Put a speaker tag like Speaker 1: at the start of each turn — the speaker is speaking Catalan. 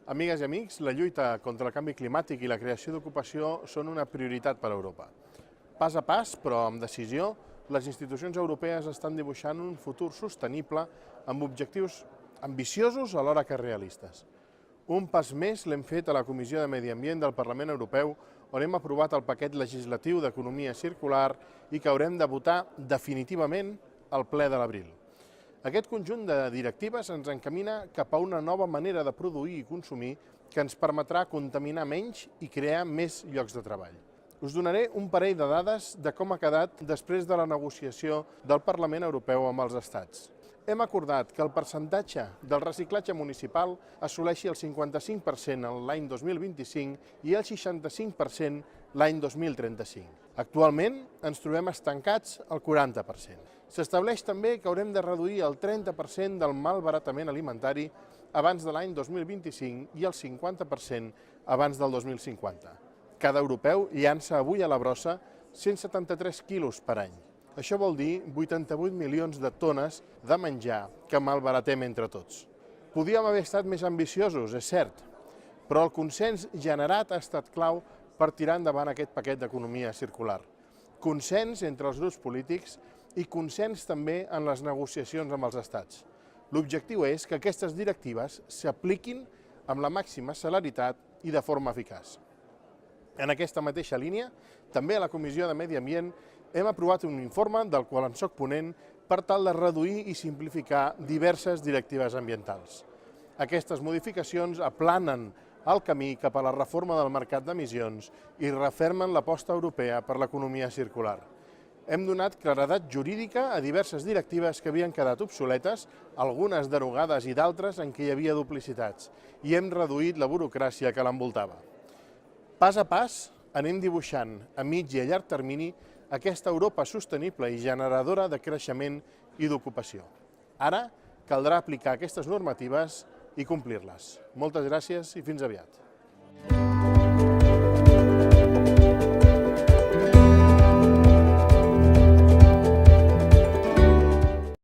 Speaker 1: Amigues i amics, la lluita contra el canvi climàtic i la creació d'ocupació són una prioritat per a Europa. Pas a pas, però amb decisió, les institucions europees estan dibuixant un futur sostenible amb objectius ambiciosos alhora que realistes. Un pas més l'hem fet a la Comissió de Medi Ambient del Parlament Europeu, on hem aprovat el paquet legislatiu d'economia circular i que haurem de votar definitivament al ple de l'abril. Aquest conjunt de directives ens encamina cap a una nova manera de produir i consumir que ens permetrà contaminar menys i crear més llocs de treball. Us donaré un parell de dades de com ha quedat després de la negociació del Parlament Europeu amb els estats. Hem acordat que el percentatge del reciclatge municipal assoleixi el 55% l'any 2025 i el 65% l'any 2035. Actualment ens trobem estancats al 40%. S'estableix també que haurem de reduir el 30% del malbaratament alimentari abans de l'any 2025 i el 50% abans del 2050. Cada europeu llança avui a la brossa 173 quilos per any. Això vol dir 88 milions de tones de menjar que malbaratem entre tots. Podíem haver estat més ambiciosos, és cert, però el consens generat ha estat clau per tirar endavant aquest paquet d'economia circular. Consens entre els grups polítics i consens també en les negociacions amb els estats. L'objectiu és que aquestes directives s'apliquin amb la màxima celeritat i de forma eficaç. En aquesta mateixa línia, també a la Comissió de Medi Ambient hem aprovat un informe del qual en soc ponent per tal de reduir i simplificar diverses directives ambientals. Aquestes modificacions aplanen el camí cap a la reforma del mercat d'emissions i refermen l'aposta europea per l'economia circular. Hem donat claredat jurídica a diverses directives que havien quedat obsoletes, algunes derogades i d'altres en què hi havia duplicitats, i hem reduït la burocràcia que l'envoltava. Pas a pas anem dibuixant a mig i a llarg termini aquesta Europa sostenible i generadora de creixement i d'ocupació. Ara caldrà aplicar aquestes normatives i complir-les. Moltes gràcies i fins aviat.